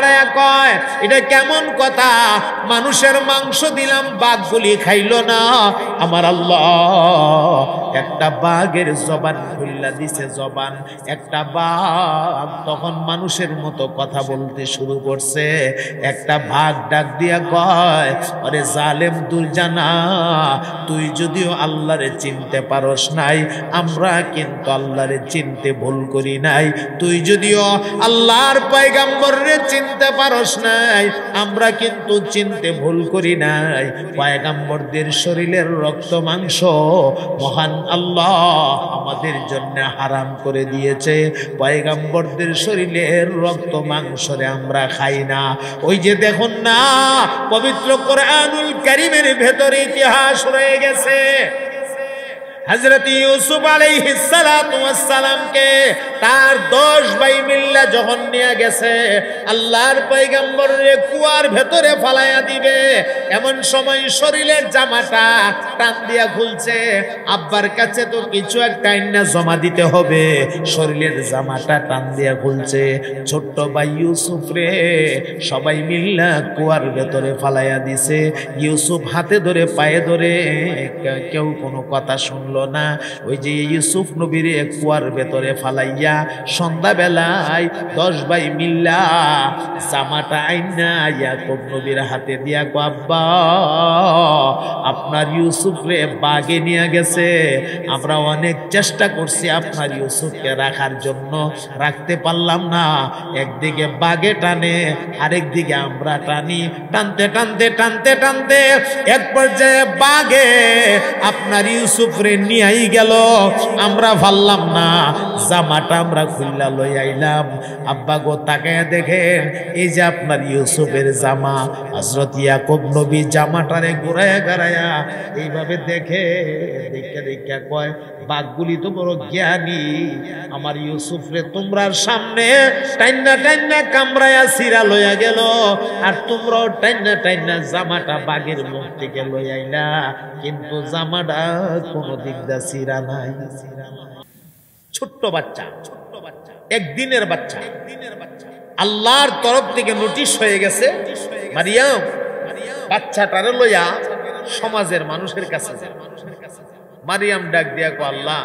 নাড়ায়া কয়, এটা কেমন কথা? মানুষের মাংস দিলাম, বাঘগুলি খাইল না। আমার আল্লাহ একটা বাঘের জবান খুললা দিছে, জবান। একটা বাঘ তখন মানুষের মতো কথা বলতে শুরু করছে। একটা বাঘ ডাক দিয়া কয়, আরে জালেম দুরজানা, তুই যদিও আল্লাহরে চিনতে পারস নাই, আমরা কিন্তু আল্লাহরে চিনতে ভুল করি নাই। তুই যদিও আল্লাহর পয়গাম্বররে চিনতে পারস নাই, আমরা কিন্তু চিনতে ভুল করি নাই। পয়গাম্বরদের শরীরের রক্ত মাংস মহান আল্লাহ আমাদের জন্য হারাম করে দিয়েছে। পয়গাম্বরদের শরীরের রক্ত মাংসরে আমরা খাই না। ওই যে দেখুন না, পবিত্র কোরআনুল কারীমের ভেতরে ইতিহাস রয়ে গেছে। হযরত ইউসুফ আলাইহিস সালাতু ওয়াস সালামকে তার 10 ভাই মিল্লা যখন নিয়ে গেছে আল্লাহর পয়গম্বরের কুয়ার ভেতরে ফালাইয়া দিবে, এমন সময় শরীরের জামাটা টান দিয়া খুলছে। আব্বার কাছে তো কিছু একটা আইনা জমা দিতে হবে, শরীরের জামাটা টান দিয়া খুলছে। ছোট্ট ভাই ইউসুফ রে সবাই মিল্লা কুয়ার ভেতরে ফালাইয়া দিছে। ইউসুফ হাতে ধরে পায়ে ধরে, কেউ কোনো কথা শুনলো না। ওই যে ইউসুফ নবীর কুয়ার ভেতরে ফালাইয়া সন্ধ্যাবেলায় 10 ভাই মিল্লা জামাটা আইনা ইয়াকুব নবীর হাতে দিয়া কো, আব্বা আপনার ইউসুফ রে বাগে নিয়ে গেছে, আমরা অনেক চেষ্টা করছি আপনার ইউসুফকে রাখার জন্য, রাখতে পারলাম না। একদিকে বাগে টানে, আরেক দিকে আমরা টানি, টানতে টানতে টানতে টানতে এক পর্যায়ে বাগে আপনার ইউসুফ রে নিয়েই গেল, আমরা পারলাম না। জামাটা আমরা খুললা লই আইলাম। আব্বা গো তাকায়া দেখেন, এই যে আপনার ইউসুফের জামা। হযরত ইয়াকুব নবী জামাটারে ঘুরায়া গারায়া এইভাবে দেখে, দেখে দেখে কয়, বাঘগুলি তো বড় জ্ঞানী, আমার ইউসুফ রে তোমরার সামনে টাইনা টাইনা কামড়ায়া সিরা লইয়া গেল, আর তোমরাও টাইনা টাইনা জামাটা বাঘের মুখ থেকে লই আইলা, কিন্তু জামাটা কোনো দিক দা সিরা নাই। ছোট্ট বাচ্চা, একদিনের বাচ্চা, আল্লাহর তরফ থেকে নোটিশ হয়ে গেছে, মারিয়াম বাচ্চাটারে লইয়া সমাজের মানুষের কাছে যাও। মারিয়াম ডাক দিয়া কো, আল্লাহ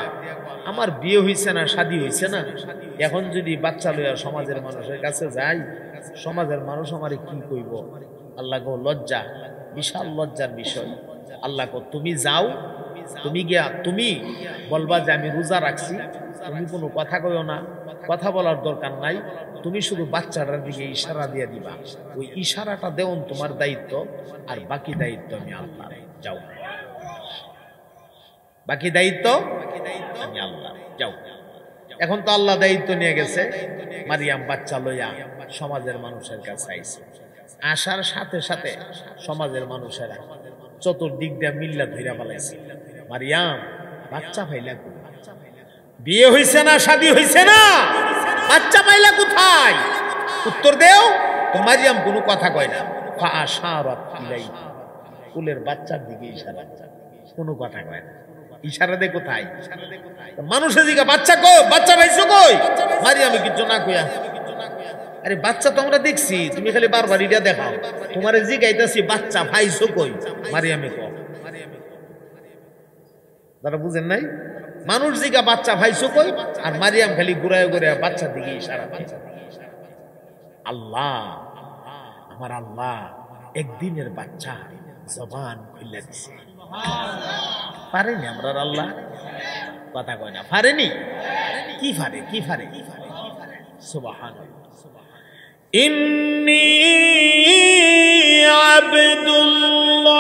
আমার বিয়ে হইছে না, শাদী হইছে না, এখন যদি বাচ্চা লইয়া সমাজের মানুষের কাছে যাই, সমাজের মানুষ আমারে কি কইব? আল্লাহ কো, লজ্জা, বিশাল লজ্জার বিষয়। আল্লাহ কো, তুমি যাও, তুমি গিয়া তুমি বলবা যে আমি রোজা রাখছি, তুমি কোনো কথা কইও না, কথা বলার দরকার নাই, তুমি শুধু বাচ্চাটার দিকে ইশারা দিয়ে দিবা, ওই ইশারাটা দেওন তোমার দায়িত্ব, আর বাকি দায়িত্ব আমি আল্লাহ। যাও, বাকি দায়িত্ব আমি আল্লাহ, যাও। এখন তো আল্লাহ দায়িত্ব নিয়ে গেছে। মারিয়াম বাচ্চা লইয়া সমাজের মানুষের কাছে আইছে। আসার সাথে সাথে সমাজের মানুষেরা চতুর্দিক দিয়ে মিল্লা ধইরা পালাইছে, মারিয়াম বাচ্চা পাইলা কই? বিয়ে হইছে না, শাদী হইছে না, বাচ্চা পাইলা কোথায়? উত্তর দেও। তো মারিয়াম কোনো কথা কয় না। ফাআশারাত ইলাইহি, কুলের বাচ্চার দিকে ইশারা, কোনো কথা কয় না। ইশারা দে কোথায়? মানুষের দিকে বাচ্চা কই, বাচ্চা পাইছো কই? মারিয়ামে কিছু না কইয়া, আরে বাচ্চা তো আমরা দেখছি, তুমি খালি বারবার এটা দেখাও, তোমারে জিগাইতাছি বাচ্চা পাইছো কই? মারিয়ামে কও। তারা বুঝেন নাই? মানুষ জিগা বাচ্চা পাইছো কই, আর মারিয়াম খালি ঘুরায় ঘুরায় বাচ্চার দিকে ইশারা দেয়। আল্লাহ, আমার আল্লাহ একদিনের বাচ্চা জবান খুলে দিছে। পারেনি আমরা আল্লাহ? কথা কয় না, পারেনি? কি পারে, কি পারে? সুবহানাল্লাহ। ইন্নী আবদুল্লাহ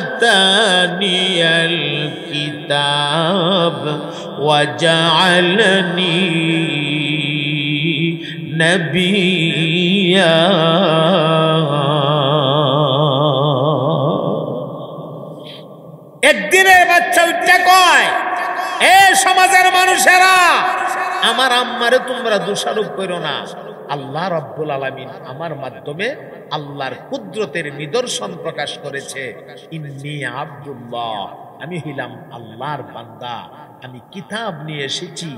আতানিয়াল কিতাব ওয়া জাআলনি নবিয়্যা। একদিনের বাচ্চা উঠতে কয়, এ সমাজের মানুষেরা, আমার আম্মারে তোমরা দোষারোপ করো না। আল্লাহ রাব্বুল আলামিন আমার মাধ্যমে আল্লাহর কুদরতের নিদর্শন প্রকাশ করেছে। ইন্নী আব্দুল্লাহ, আমি হইলাম আল্লাহর বান্দা, আমি কিতাব নিয়ে এসেছি,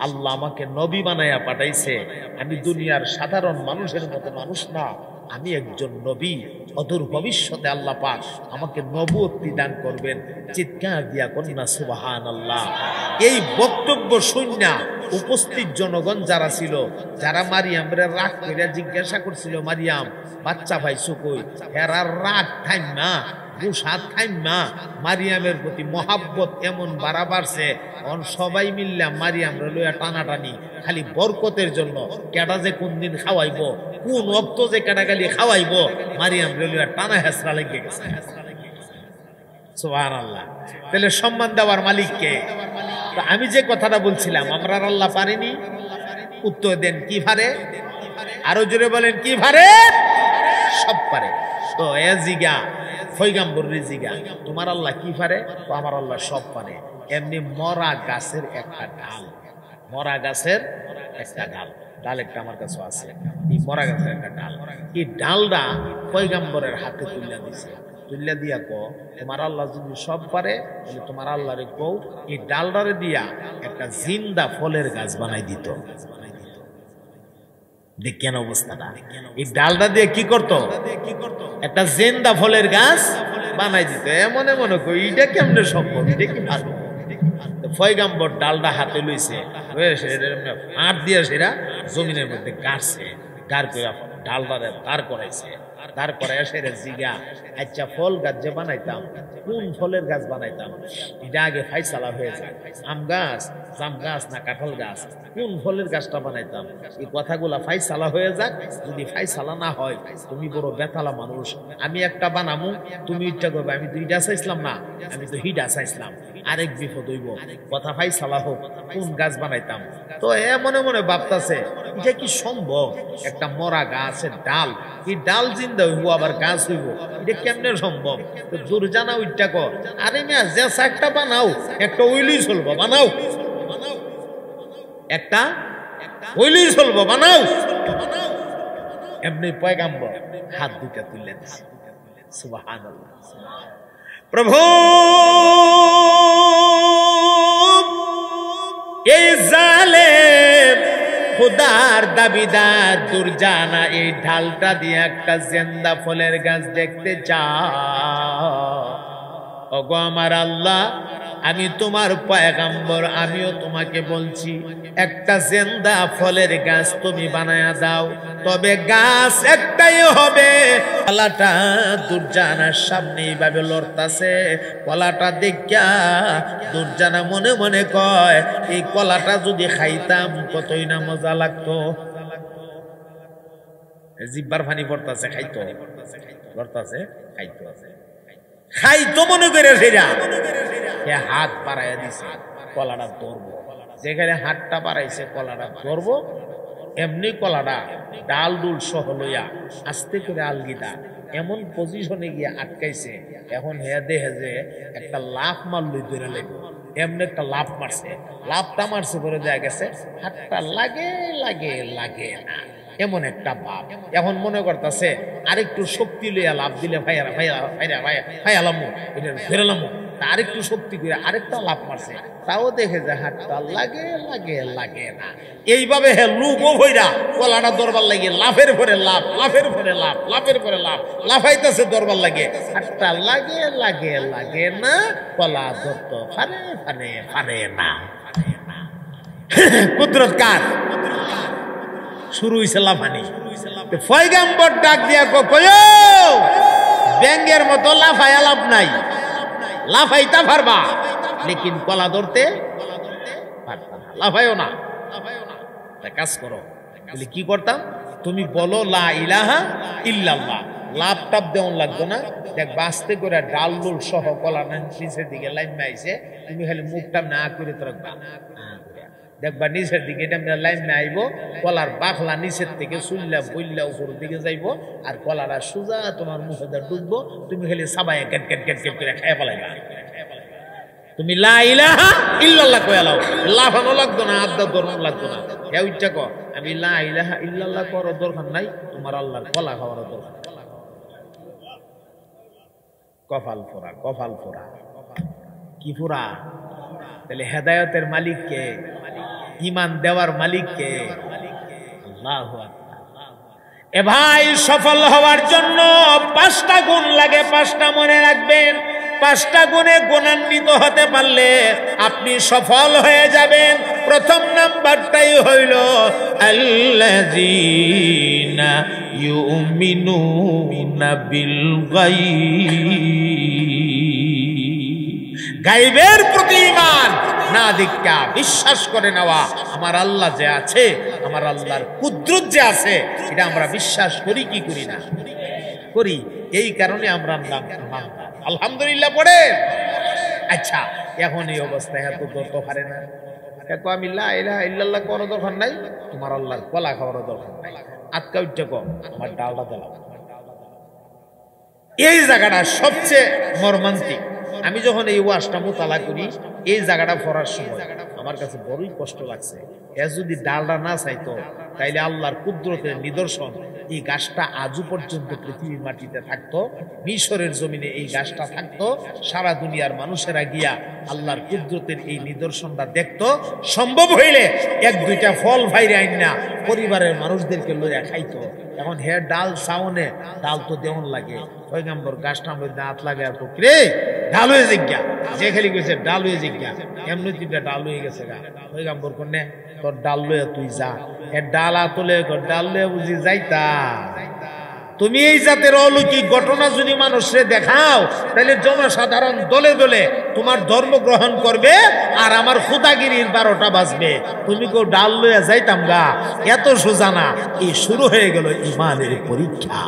আল্লাহ আমাকে নবী বানায়া পাঠাইছে, আমি দুনিয়ার সাধারণ মানুষের মতো মানুষ না, আমি একজন নবী, অদূর ভবিষ্যতে আল্লাহ পাক আমাকে নবুয়তি দান করবেন। চিৎকার দিয়া কন্যা সুবহানাল্লাহ। এই বক্তব্য শুননা উপস্থিত জনগণ যারা ছিল, যারা মারিয়ামরে রাগ করে জিজ্ঞাসা করছিল, মারিয়াম বাচ্চা পাইছো কই, হেরার রাগ থাইমা গুসাত থাইমা মারিয়ামের প্রতি মহাব্বত এমন বাড়া বাড়ছে, সবাই মিললাম মারিয়ামরে লইয়া টানাটানি, খালি বরকতের জন্য কেডা যে কোন দিন খাওয়াইব, কোন অক্ত যে কেডা গালি খাওয়াইব, মারিয়ামরে লইয়া টানা হেসরা লেগে গেছে। সুবহানাল্লাহ। তাহলে সম্মান দেওয়ার মালিক কে? তো আমি যে কথাটা বলছিলাম, আমরা আল্লাহ পারিনি, উত্তর দেন কি পারে? আরো জোরে বলেন কি পারে? সব পারে। তো এ জিগা পয়গম্বর জিগা তোমার আল্লাহ কি পারে? তো আমার আল্লাহ সব পারে। এমনি মরা গাছের একটা ডাল, মরা গাছের একটা ডাল, ডাল একটা আমার কাছে আছে, এই মরা গাছের একটা ডাল, এই ডালটা পয়গম্বরের হাতে তুলে দিছে, তুলে দিয়া কো তোমার আল্লাহ যদি সব পারে তাহলে তোমার আল্লাহরে কও এই ডালডারে দিয়া একটা জিন্দা ফলের গাছ বানাই দিত। দেখেন অবস্থাটা, এই ডালটা দিয়ে কি করতো? একটা জিন্দা ফলের গাছ বানাই দিত। এমন মনে করি এটা কেমনে সম্ভব, এটা কি পারবো? পয়গম্বর ডালটা হাতে লইছে, হাত দিয়ে সেটা জমিনের মধ্যে গাড়ছে, গাড় করে ডালটারে দাঁড় করাইছে, দাঁড় করাই সেটা জিগা আচ্ছা ফল গাছ যে বানাইতাম কোন ফলের গাছ বানাইতাম, এটা আগে ফাইসালা হয়ে যায়। আম গাছ, জাম গাছ না কাঁঠাল গাছ, কোন ফলের গাছটা বানাইতাম, এই কথাগুলা ফাইসালা হয়ে যাক। যদি ফাইসালা না হয়, তুমি বড় বেতালা মানুষ, আমি একটা বানামু, তুমি ইচ্ছা করবে, আমি তো হিডা চাইছিলাম না, আমি তো হিডা চাইছিলাম, আরেক বিপদ হইব, কথা ফাইসালা হোক, কোন গাছ বানাইতাম। তো এ মনে মনে ভাবতাছে এটা কি সম্ভব? একটা মরা গাছের ডাল, এই ডাল জিন্দা হইব আবার গাছ হইব, এটা কেমনে সম্ভব? তো দুর্জানা উইটা কর, আরে মিয়া যে একটা বানাও, একটা ওইলই চলবো, বানাও একটা ওইলই চলবো, বানাও। এমনি পয়গম্বর হাত দুইটা তুলে দিছে। সুবহানাল্লাহ। প্রভু এই জালেম খুদার দাবিদার দুর্জানা এই ঢালটা দিয়ে একটা জেন্দা ফলের গাছ দেখতে চাও। ওগো আমার আল্লাহ, আমি তোমার পয়গম্বর, আমিও তোমাকে বলছি একটা জেন্দা ফলের গাছ তুমি বানায়া দাও, তবে গাছ একটাই হবে। কলাটা দুর্জানার সামনে এইভাবে লড়তাছে, কলাটা দেখা দুর্জানা মনে মনে কয় এই কলাটা যদি খাইতাম কতই না মজা লাগতো। জিব্বার ফানি পড়তাছে, খাইতো পড়তাছে, খাইতো আছে, খাইতো মনে করে সেরা হাত বাড়াইয়া দিছে, কলাটা ধরবো, যেখানে হাতটা বাড়াইছে কলাটা ধরবো, এমনি কলাটা ডাল ডুল সহ লইয়া আস্তে করে আলগিদা এমন পজিশনে গিয়ে আটকাইছে। এখন হে দেখে যে একটা লাফ মারলই ধরে লাগবে, এমনি একটা লাফ মারছে, লাফটা মারছে করে দেয়া গেছে হাতটা লাগে লাগে লাগে না, এমন একটা ভাব। এখন মনে করতেছে আরেকটু শক্তি লইয়া লাভ দিলে ভাইয়ারা ভাইয়া ভাইয়া ভাইয়া ভাইয়ালামো এটা ফেরালামো, আরেকটু শক্তি করে আরেকটা লাভ মারছে, তাও দেখে যে হাতটা লাগে লাগে লাগে না। এইভাবে হে লুবো ভইরা কলাটা দরবার লাগে, লাফের পরে লাভ, লাফের পরে লাভ, লাফের পরে লাভ, লাফাইতেছে দরবার লাগে, হাতটা লাগে লাগে লাগে না, কলা ধরত ফারে ফারে ফারে না। কুদরত কার? শুরু হইছে লাফানি। পয়গম্বর ডাক দিয়া কয় ব্যাঙ্গের মতো লাফায়া লাভ নাই, লাফাইতা পারবা লেকিন কলা ধরতে পারবা না, লাফাইও না। কাজ করো, বলে কি করতাম, তুমি বলো লা ইলাহা ইল্লাল্লাহ, লাভ টাপ দেওয়ান লাগতো না, দেখ বাঁচতে করে ডাল ডুল সহ কলা নিচের দিকে লাইন আইছে, তুমি খালি মুখটা না করে রাখবা, দেখবা নিচের দিকে এটা লাইন আইব, কলার বাখলা নিচের থেকে চুল্লা বইল্লা উপর দিকে যাইব, আর কলাটা সোজা তোমার মুখে ডুববো, তুমি খালি সাবাই কেট কেট কেট কেট করে খাইয়া পালাইবা। তুমি লা ইলাহা ইল্লাল্লাহ কইয়া লাও, লাফানো লাগতো না, আড্ডা দরম লাগতো না। হে উচ্চা কর আমি লা ইলাহা ইল্লাল্লাহ করার দরকার নাই, তোমার আল্লাহর কলা খাওয়ার দরকার। কপাল ফোরা, কপাল ফোরা। কি পুরা? তাহলে হেদায়েতের মালিক কে? ঈমান দেওয়ার মালিক কে? আল্লাহু আকবার। এ ভাই, সফল হওয়ার জন্য 5টা গুণ লাগে, 5টা মনে রাখবেন। 5টা গুণে গুণান্বিত হতে পারলে আপনি সফল হয়ে যাবেন। প্রথম নাম্বারটাই হইল আল্লাযীনা ইউমিনুনা বিল গায়বের প্রতি ঈমান না দেখা বিশ্বাস করে নেওয়া। আমার আল্লাহ যে আছে, আমার আল্লাহর কুদরত যে আছে, এটা আমরা বিশ্বাস করি কি করি না? করি। এই কারণে আমরা আলহামদুলিল্লাহ পড়ে। আচ্ছা, এখন এই অবস্থায় এত করতে পারে না, আমি লা ইলাহা ইল্লাল্লাহ করার দরকার নাই, তোমার আল্লাহর কলা খাওয়ার দরকার নাই, আটকা উঠতে কম, আমার ডালটা দিলাম। এই জায়গাটা সবচেয়ে মর্মান্তিক। আমি যখন এই ওয়াজটা মোতালা করি, এই জায়গাটা পড়ার সময় আমার কাছে বড়ই কষ্ট লাগছে। এ যদি ডালটা না চাইতো, তাইলে আল্লাহর কুদরতের নিদর্শন এই গাছটা আজও পর্যন্ত পৃথিবীর মাটিতে থাকতো, মিশরের জমিনে এই গাছটা থাকতো, সারা দুনিয়ার মানুষেরা গিয়া আল্লাহর কুদরতের এই নিদর্শনটা দেখতো। সম্ভব হইলে 1-2টা ফল ভাইরে আইন না পরিবারের মানুষদেরকে লইয়া খাইতো। এখন হে ডাল সাউনে, ডাল তো দেওয়ান লাগে, পয়গম্বর গাছটা মধ্যে হাত লাগে আর রে ডাল হয়ে জিজ্ঞা, যে খালি কইছে ডাল হয়ে জিজ্ঞা, এমনি তিনটা ডাল হয়ে গেছে গা। পয়গম্বর কোনে তোর ডাল লইয়া তুই যা, এ ডাল আতলে ডাল লইয়া বুঝি যাইতা। তুমি এই জাতের অলৌকিক ঘটনা যদি মানুষরে দেখাও, তাহলে জনসাধারণ দলে দলে তোমার ধর্ম গ্রহণ করবে, আর আমার খুদাগিরির 12টা বাজবে। তুমি কেউ ডাল লইয়া যাইতাম গা, এত সোজা না। এই শুরু হয়ে গেল ইমানের পরীক্ষা,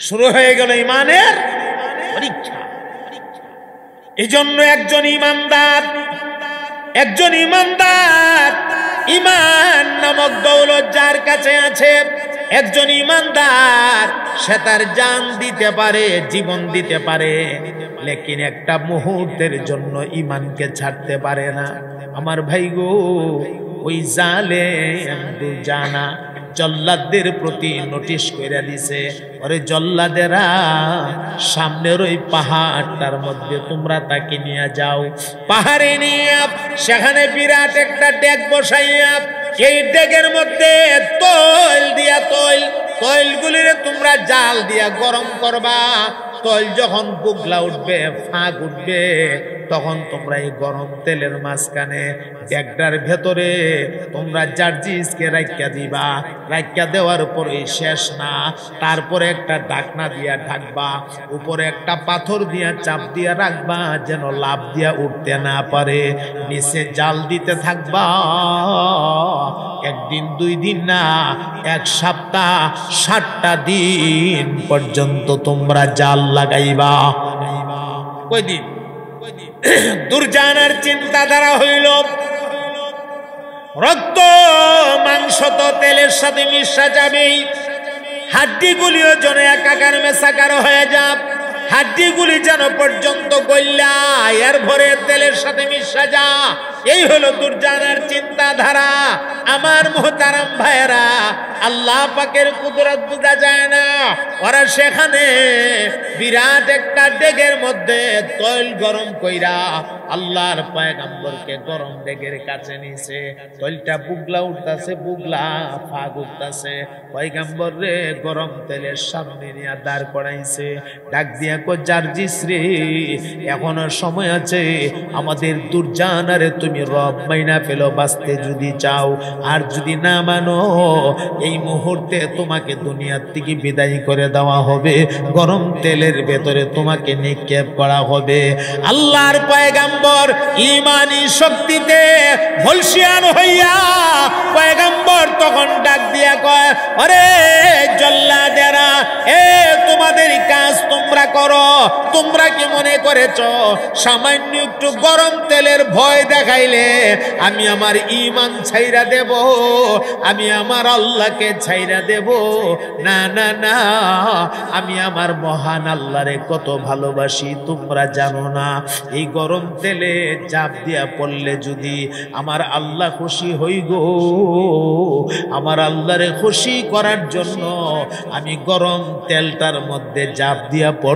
শুরু হয়ে গেল ইমানের পরীক্ষা। এই জন্য একজন ইমানদার ইমান নামক দৌলত যার কাছে আছে, একজন ইমানদার সে তার জান দিতে পারে, জীবন দিতে পারে, লেকিন একটা মুহূর্তের জন্য ইমানকে ছাড়তে পারে না। আমার ভাই গো, ওই জালেম দুজানা জল্লাদদের প্রতি নোটিশ করে দিছে, ওরে জল্লাদেরা, সামনের ওই পাহাড়টার মধ্যে তোমরা তাকে নিয়ে যাও। পাহাড়ে নিয়ে সেখানে বিরাট একটা ডেক বসাইয়া, এই ডেকের মধ্যে তৈলগুলিরে তোমরা জাল দিয়া গরম করবা। তৈল যখন বুগলা উঠবে, ফাঁক উঠবে, তখন তোমরা এই গরম তেলের মাঝখানে ডেকটার ভেতরে তোমরা জার্জিসকে রাখিয়া দিবা। রাখিয়া দেওয়ার পরে শেষ না, তারপরে একটা ঢাকনা দিয়া ঢাকবা, উপরে একটা পাথর দিয়া চাপ দিয়া রাখবা, যেন লাভ দিয়া উঠতে না পারে। নিচে জাল দিতে থাকবা। 1 দিন 2 দিন না, 1 সপ্তাহ 60টা দিন পর্যন্ত তোমরা জাল লাগাইবা। কয়দিন? দুর্জানার চিন্তাধারা হইল, রক্ত মাংস তো তেলের সাথে মিশা যাবেই, হাড্ডিগুলিও যেন একাকার মেশাকার হয়ে যাক, হাড্ডিগুলি যেন পর্যন্ত গল্লা এর ভরে তেলের সাথে মিশা যা। এই হলো দুর্জানার চিন্তাধারা। আমার মুহতারাম ভাইয়েরা, আল্লাহ পাকের কুদরত বোঝা যায় না। ওরা সেখানে বিরাট একটা ডেগের মধ্যে তৈল গরম কইরা আল্লাহর পয়গম্বরকে গরম ডেগের কাছে নিছে। তৈলটা বুগলা উঠতাছে, বুগলা ফাগ উঠতাছে। পয়গম্বর রে গরম তেলের সামনে নিয়ে দাঁড় করাইছে। ডাক দিয়া কো, জার্জিস রে, এখনো সময় আছে, আমাদের দুর্জানারে তুমি রব মাইনা ফেলো বাঁচতে যদি চাও, আর যদি না মানো এই মুহূর্তে তোমাকে দুনিয়ার থেকে বিদায় করে দেওয়া হবে, গরম তেলের ভেতরে তোমাকে নিক্ষেপ করা হবে। আল্লাহর পয়গম্বর ঈমানি শক্তিতে ভলসিয়ান হইয়া পয়গম্বর তখন ডাক দিয়া কয়, আরে জল্লাদেরা, তোমাদের কাজ তোমরা করো। তোমরা কি মনে করেছো সামান্য একটু গরম তেলের ভয় দেখাইলে আমি আমার ঈমান ছাইরা দেব, আমি আমার আল্লাহকে ছাইরা দেব? না না না, আমি আমার মহান আল্লাহরে কত ভালোবাসি তোমরা জানো না। এই গরম তেলে চাপ দিয়া পড়লে যদি আমার আল্লাহ খুশি হই গো, আমার আল্লাহরে খুশি করার জন্য আমি গরম তেলটার মধ্যে জাপ দিয়া পড়ব।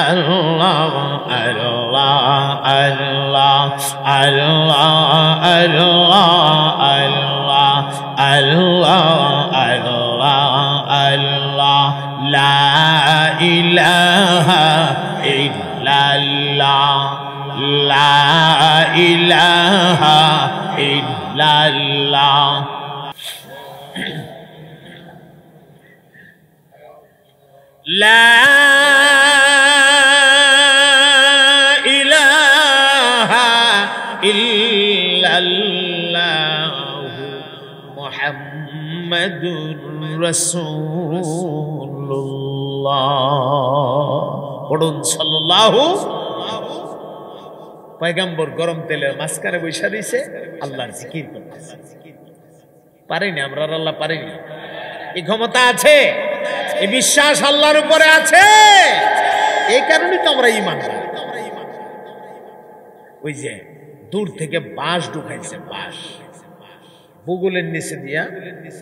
আল্লাহ আল্লাহ আল্লাহ আল্লাহ আল্লাহ আল্লাহ আল্লাহ আল্লাহ লা ইলাহা ইল্লাল্লাহ লা ইলাহা ইল্লাল্লাহ লা ইলাহা ইল্লাল্লাহ মুহাম্মাদুর রাসূলুল্লাহ পড়ুন সাল্লাল্লাহু। পয়গম্বর গরম তেলের মাঝখানে বৈশা দিয়েছে, আল্লাহর জিকির করতেছে। পারিনি আমরা, আল্লাহ পারিনি। এই ক্ষমতা আছে, এই বিশ্বাস আল্লাহর উপরে আছে, এই কারণেই তো আমরা ঈমান করি। ওই যে দূর থেকে বাঁশ ঢুকাইছে, বাঁশ ভূগোলের নিচে দিয়া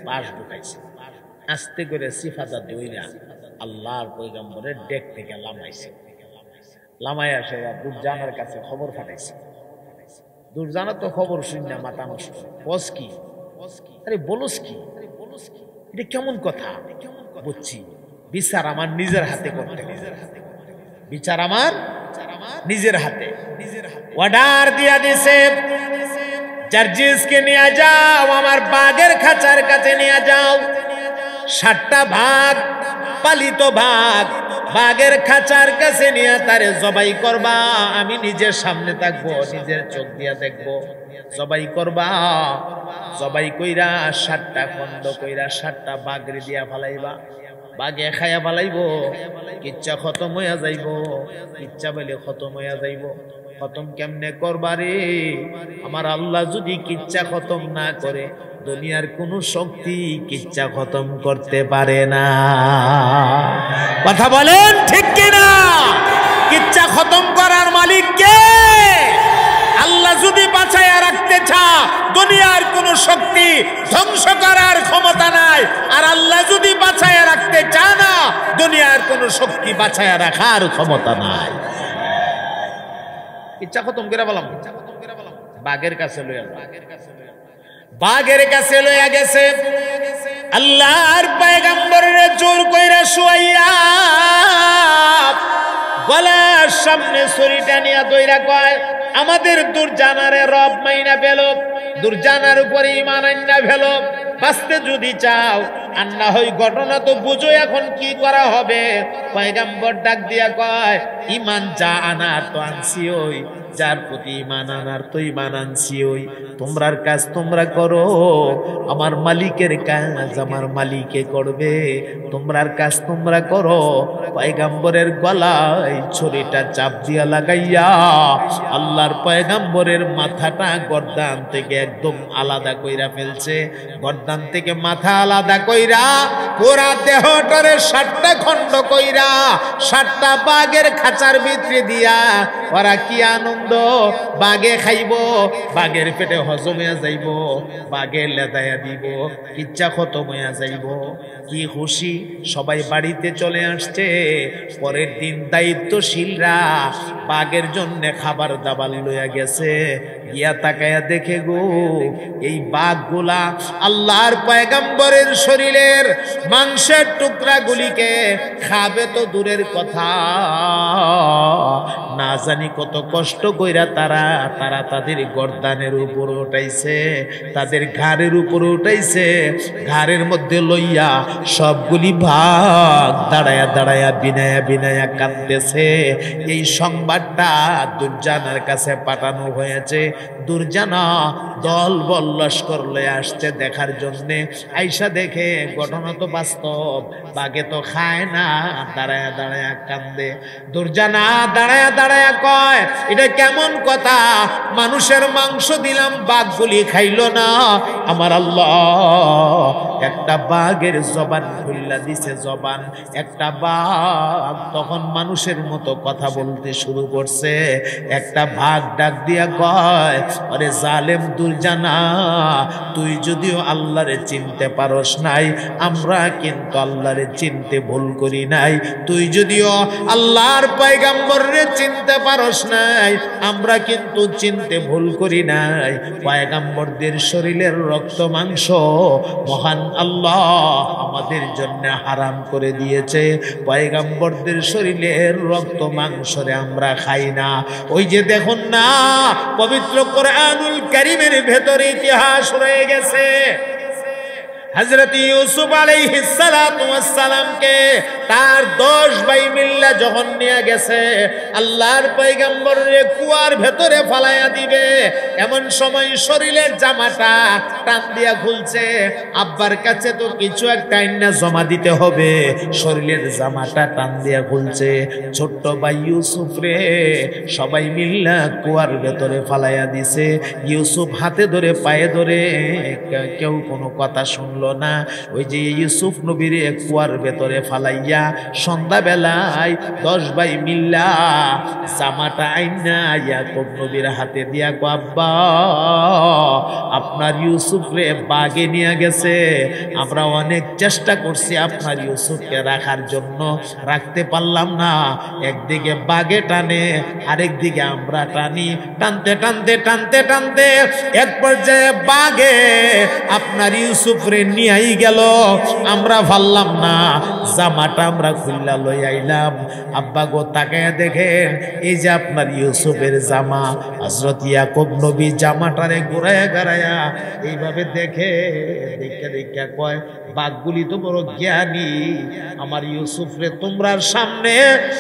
বাঁশ ঢুকাইছে, আস্তে করে সিফাদা দইরা আল্লাহর পয়গম্বরের ডেক থেকে লামাইছে। লামাই আসে দুরজানার কাছে খবর পাঠাইছে। দুরজানা তো খবর শুনে মাথা নষ্ট, বস কি, আরে বলস কি, এটা কেমন কথা? বুঝছি, বিচার আমার নিজের হাতে করতে হবে, বিচার আমার নিজের হাতে। অর্ডার দিয়া দিছে, জার্জিসকে নিয়ে যাও, আমার বাঘের খাঁচার কাছে নিয়ে যাও। 7টা ভাগ, পালিত ভাগ, বাঘের খাঁচার কাছে নিয়ে তারে জবাই করবা। আমি নিজের সামনে থাকবো, নিজের চোখ দিয়া দেখবো। জবাই করবা, জবাই কইরা 7টা খন্ড কইরা 7টা বাঘরে দিয়া ফালাইবা। বাঘে খায়া ফালাইব, কিচ্ছা খতম হইয়া যাইব, কিচ্ছা বলে খতম হইয়া যাইব। খতম কেমনে করবা রে? আমার আল্লাহ যদি কিচ্ছা খতম না করে, দুনিয়ার কোন শক্তি কিচ্ছা খতম করতে পারে না। কথা বলেন ঠিক কিনা? কিচ্ছা খতম করার মালিক কে? আল্লাহ যদি বাঁচাইয়া রাখতে চা, দুনিয়ার কোন শক্তি ধ্বংস করার ক্ষমতা নাই। আর আল্লাহ যদি বাঁচাইয়া রাখতে চা না, দুনিয়ার কোন শক্তি বাঁচাইয়া রাখার ক্ষমতা নাই। ইচ্ছা খতম করে বললাম, বাঘের কাছে লইয়া, বাঘের কাছে লইয়া গেছে। আল্লাহর পয়গম্বরের জোর কইরা শুয়াইয়া গলার সামনে ছুরিটা নিয়া দইরা কয়, আমাদের দুরজানারে রব মাইনা ফেল, দুরজানার উপরে ঈমান আইনা ফেল। বাঁচতে যদি চাও, আর না হয় ঘটনা তো বুঝো এখন কি করা হবে। পয়গম্বর ডাক দিয়া কয়, ঈমান যা আনার তো আনছি ওই, যার প্রতি ঈমান আনার তো ঈমান আনছি ওই। তোমরার কাজ তোমরা করো, আমার মালিকের কাজ আমার মালিকে করবে। তোমরার কাজ তোমরা করো। পয়গম্বরের গলায় ছুরিটা চাপ দিয়া লাগাইয়া আল্লাহর পয়গম্বরের মাথাটা গর্দান থেকে একদম আলাদা কইরা ফেলছে। গর্দান থেকে মাথা আলাদা কইরা পুরা দেহটারে 7টা খণ্ড কইরা 7টা বাঘের খাঁচার ভিতরে দিয়া ওরা কি আনন্দ, বাঘে খাইব, বাঘের পেটে হজম হয়ে যাইব, বাঘে লেদায়া দিব, ইচ্ছা খতম হয়ে যাইব। কি খুশি, সবাই বাড়িতে চলে আসছে। পরের দিন দায়িত্বশীলরা বাঘের জন্য খাবার দাবার লইয়া গেছে। গিয়া তাকায়া দেখে গো, এই বাঘগুলা আল্লাহর পয়গম্বরের শরীরের মাংসের টুকরাগুলিকে খাবে তো দূরের কথা, না জানি কত কষ্ট কইরা তারা তাদের গর্দানের উপর উঠাইছে, তাদের ঘাড়ের উপর উঠাইছে। ঘাড়ের মধ্যে লইয়া সবগুলি ভাগ দাঁড়ায়া দাঁড়ায়া বিনায়া বিনায়া কাঁদতেছে। এই সংবাদটা দুরজানার কাছে পাঠানো হয়েছে। দুরজানা দল বল লস্কর লয়ে আসছে দেখার জন্যে। আইসা দেখে ঘটনা তো বাস্তব, বাঘে তো খায় না, দাঁড়ায়া দাঁড়ায়া কান্দে। দুরজানা দাঁড়ায়া দাঁড়ায়া কয় এটা কেমন কথা, মানুষের মাংস দিলাম বাঘগুলি খাইলো না। আমার আল্লাহ একটা বাঘের জবান খুললা দিছে, জবান। একটা বাঘ তখন মানুষের মতো কথা বলতে শুরু করছে। একটা বাঘ ডাক দিয়া কয়, আরে জালেম দুরজানা, তুই যদিও আল্লাহরে চিনতে পারস নাই, আমরা কিন্তু আল্লাহরে চিনতে ভুল করি নাই। তুই যদিও আল্লাহর পয়গম্বররে চিনতে পারস নাই, আমরা কিন্তু চিনতে ভুল করি নাই। পয়গম্বরদের শরীরের রক্ত মাংস মহান আল্লাহ আমাদের জন্য হারাম করে দিয়েছে। পয়গম্বরদের শরীরের রক্ত মাংসরে আমরা খাই না। ওই যে দেখুন না, পবিত্র কোরআনুল কারীমের ভেতরে ইতিহাস রয়ে গেছে। হযরত ইউসুফ আলাইহিস সালাতু ওয়াস সালামকে তার 10 ভাই মিল্লা যখন নিয়ে গেছে আল্লাহর পয়গম্বরের কুয়ার ভেতরে ফালাইয়া দিবে, এমন সময় শরীরের জামাটা টান দিয়া খুলছে। আব্বার কাছে তো কিছু একটা আইনা জমা দিতে হবে, শরীরের জামাটা টান দিয়া খুলছে। ছোট্ট ভাই ইউসুফ রে সবাই মিল্লা কুয়ার ভেতরে ফালাইয়া দিছে। ইউসুফ হাতে ধরে পায়ে ধরে, কেউ কোনো কথা শুনল না। ওই যে ইউসুফ নবীর কুয়ার ভেতরে ফালাইয়া সন্ধ্যাবেলায় 10 ভাই মিল্লা জামাটা আইনা ইয়াকুব নবীর হাতে দিয়া গো, আব্বা আপনার ইউসুফ রে বাগে নিয়ে গেছে, আমরা অনেক চেষ্টা করছি আপনার ইউসুফকে রাখার জন্য, রাখতে পারলাম না। একদিকে বাগে টানে, আরেক দিকে আমরা টানি, টানতে টানতে টানতে টানতে এক পর্যায়ে বাগে আপনার ইউসুফ রে নিয়েই গেল, আমরা পারলাম না। জামাটা আমরা খুললা লই আইলাম। আব্বা গো তাকায় দেখেন, এই যে আপনার ইউসুফের জামা। হযরত ইয়াকুব নবী জামাটারে ঘুরায়া গাড়ায়া এইভাবে দেখে, দেখে দেখে কয়, বাঘগুলি তো বড় জ্ঞানী, আমার ইউসুফ রে তোমরার সামনে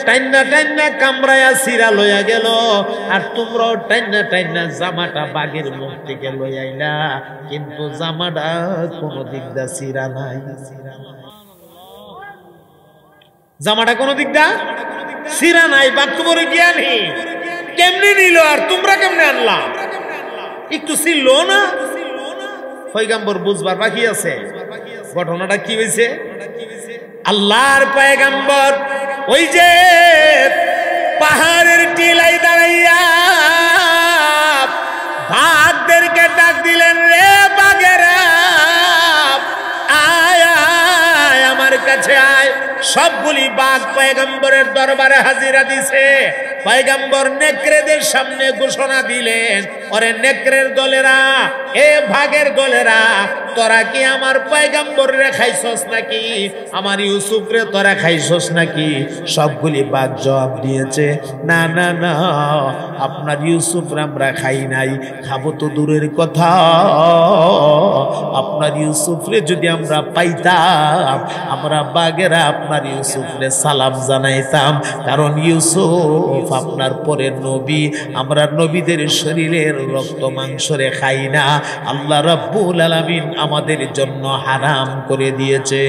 টাইনা টাইনা কামড়ায়া সিরা লইয়া গেল, আর তোমরাও টাইনা টাইনা জামাটা বাঘের মুখ থেকে লই আইলা, কিন্তু জামাটা কোনো দিক দা সিরা নাই। জামাটা কোনো দিক দা সিরা নাই। বাঘ তো বড় জ্ঞানী, কেমনে নিল আর তোমরা কেমনে আনলা? একটু ছিল না? পয়গম্বর বুঝবার বাকি আছে। ঘটনাটা কি হয়েছে? আল্লাহর পয়গম্বর ওই যে পাহাড়ের টিলায় দাঁড়াইয়া বাঘদেরকে ডাক দিলেন, রে বাঘেরা আয় আয় আমার কাছে আয়। সবগুলি বাঘ পয়গম্বরের দরবারে হাজিরা দিছে। পয়গম্বর নেকড়েদের সামনে ঘোষণা দিলেন, ওরে নেকড়ের দলেরা, এ ভাগের দলেরা, তোরা কি আমার পয়গম্বর রে খাইছস নাকি? আমার ইউসুফ রে তোরা খাইছস নাকি? সবগুলি বাঘ জবাব দিয়েছে, না না না, আপনার ইউসুফ রে আমরা খাই নাই। খাবো তো দূরের কথা, আপনার ইউসুফ রে যদি আমরা পাইতাম, আমরা বাঘেরা আপনার ইউসুফ রে সালাম জানাইতাম, কারণ ইউসুফ আপনার পরে নবী, আমরা নবীদের শরীরের রক্ত মাংস রে খাই না, আল্লাহ রাব্বুল আলামিন আমাদের জন্য হারাম করে দিয়েছে।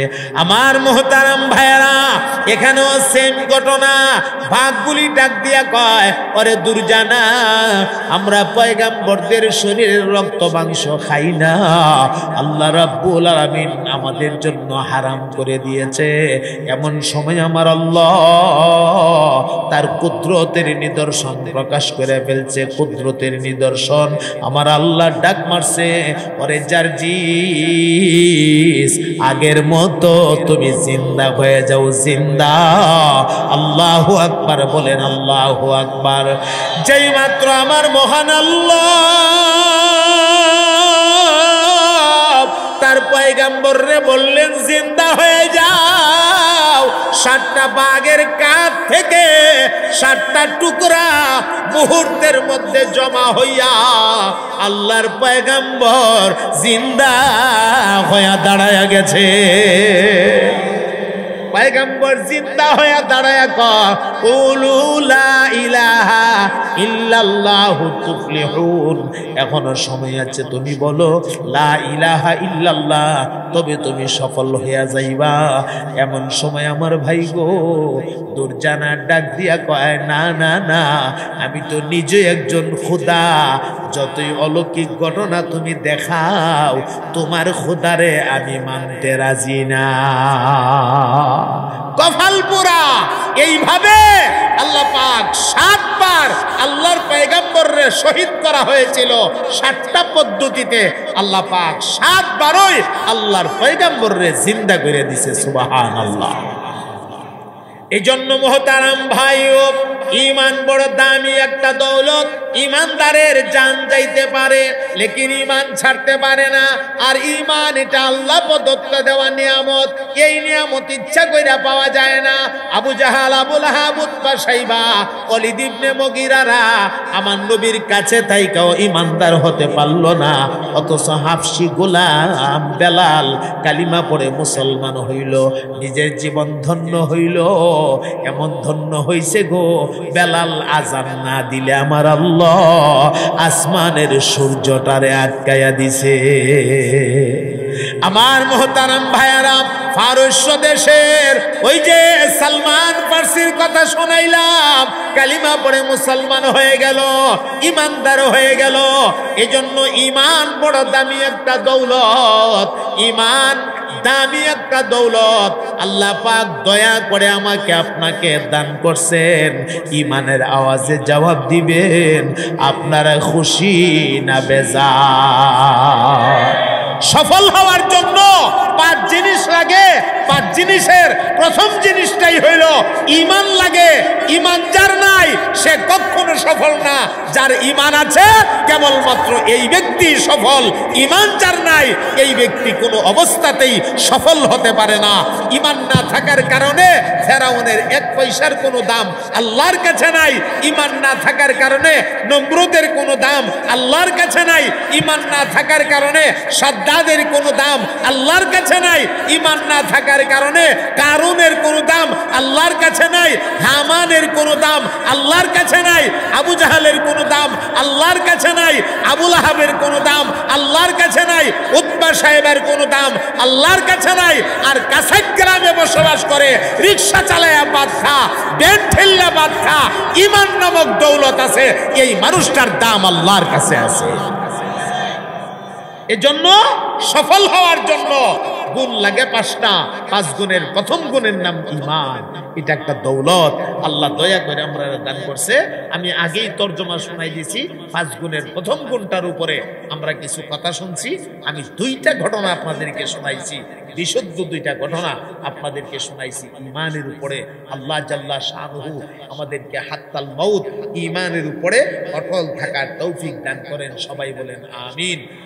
আমার মুহতারাম ভাইরা, এখানেও সেম ঘটনা। বাঘগুলি ডাক দিয়া কয়, ওরে দুরজানা, আমরা পয়গম্বরদের শরীরের রক্ত মাংস খাই না, আল্লাহ রাব্বুল আলামিন আমাদের জন্য হারাম করে দিয়েছে। এমন সময় আমার আল্লাহ তার কুদরতের নিদর্শন প্রকাশ করে ফেলছে। কুদরতের নিদর্শন, আমার আল্লাহ ডাক মারছে, ওরে জারজিস, আগের মতো তুমি জিন্দা হয়ে যাও, জিন্দা। আল্লাহু আকবার বলেন, আল্লাহু আকবার। যেই মাত্র আমার মহান আল্লাহ তার পয়গম্বর রে বললেন জিন্দা হয়ে যাও, 7টা বাঘের কাঁধ থেকে 7টা টুকরা মুহূর্তের মধ্যে জমা হইয়া আল্লাহর পয়গম্বর জিন্দা হইয়া দাঁড়ায়া গেছে। পয়গম্বর জিন্দা হইয়া দাঁড়ায়া কয়, কুলু লা ইলাহা ইল্লা ইল্লাল্লাহু তুফলিহুন। এখনো সময় আছে, তুমি বলো লা ইলাহা ইল্লাল্লাহ, তবে তুমি সফল হইয়া যাইবা। এমন সময় আমার ভাই গো দুর্জানার ডাক দিয়া কয়, না না না, আমি তো নিজে একজন খোদা, যতই অলৌকিক ঘটনা তুমি দেখাও তোমার খোদারে আমি মানতে রাজি না। কফালপুরা এইভাবে আল্লাহ পাক 7 বার আল্লাহর পয়গম্বররে শহীদ করা হয়েছিল। 7টা পদ্ধতিতে আল্লাহ পাক 7 বারই আল্লাহর পয়গম্বররে জিন্দা করে দিয়েছে। সুবহানাল্লাহ। এজন্য মুহতারাম ভাইও, ঈমান বড় দামি একটা দৌলত। ঈমানদারের জান যাইতে পারে, লেকিন ঈমান ছাড়তে পারে না। আর ঈমান এটা আল্লাহ প্রদত্ত দেওয়া নিয়ামত। এই নিয়ামত ইচ্ছা কইরা পাওয়া যায় না। আবু জাহাল, আবু লাহাব, উতবা, শাইবা, ওয়ালিদ ইবনে মুগীরারা আমার নবীর কাছে থাইকাও ঈমানদার হতে পারলো না, অথচ হাবশী গোলাম বেলাল কালিমা পড়ে মুসলমান হইল, নিজের জীবন ধন্য হইল। এমন ধন্য হইছে গো, বেলাল আজান না দিলে আমার আল্লাহ আসমানের সূর্যটারে আটকাইয়া দিছে। আমার মুহতারাম ভাইয়ারা, ফারস্য দেশের ওই যে সালমান ফার্সির কথা শোনাইলাম, কালিমা পড়ে মুসলমান হয়ে গেল, ঈমানদার হয়ে গেল। এজন্য ঈমান বড় দামি একটা দৌলত। ঈমান দামি একটা দৌলত। আল্লাহ পাক দয়া করে আমাকে আপনাকে দান করছেন। ঈমানের আওয়াজে জবাব দিবেন, আপনারা খুশি না বেজার? সফল হওয়ার জন্য 5 জিনিস লাগে। 5 জিনিসের প্রথম জিনিসটাই হইল ঈমান লাগে। ঈমান যার নাই সে কখনো সফল না। যার ঈমান আছে কেবলমাত্র এই ব্যক্তি সফল। ঈমান যার নাই এই ব্যক্তি কোনো অবস্থাতেই সফল হতে পারে না। ঈমান না থাকার কারণে ফেরাউনের 1 পয়সার কোনো দাম আল্লাহর কাছে নাই। ঈমান না থাকার কারণে নমরুদের কোনো দাম আল্লাহর কাছে নাই। ঈমান না থাকার কারণে সাদ্দাদের কোনো দাম আল্লাহর কাছে নাই। ঈমান না থাকার কারণে কারুনের কোনো দাম আল্লাহর কাছে নাই। হামানের কোনো দাম আল্লাহর কাছে নাই। আবু জাহালের কোনো দাম আল্লাহর কাছে নাই। আবু লাহাবের কোনো দাম আল্লাহর কাছে নাই। উতবা সাহেবের কোনো দাম আল্লাহর কাছে নাই। আর কাছাক গ্রামে বসবাস করে, রিক্সা চালায়া বাদ খা, ব্যান ঠেল্লা বাদ খা, ঈমান নামক দৌলত আছে, এই মানুষটার দাম আল্লাহর কাছে আছে। এজন্য সফল হওয়ার জন্য গুণ লাগে 5টা। 5 গুণের প্রথম গুণের নাম ঈমান। এটা একটা দৌলত, আল্লাহ দয়া করে আমরা দান করছে। আমি আগেই তর্জমা শোনাই দিয়েছি। 5 গুণের প্রথম গুণটার উপরে আমরা কিছু কথা শুনছি। আমি 2টা ঘটনা আপনাদেরকে শোনাইছি, বিশুদ্ধ 2টা ঘটনা আপনাদেরকে শোনাইছি। ঈমানের উপরে আল্লাহ জাল্লা শানুহু আমাদেরকে হাত্তাল মাউত ঈমানের উপরে অটল থাকার তৌফিক দান করেন। সবাই বলেন আমিন।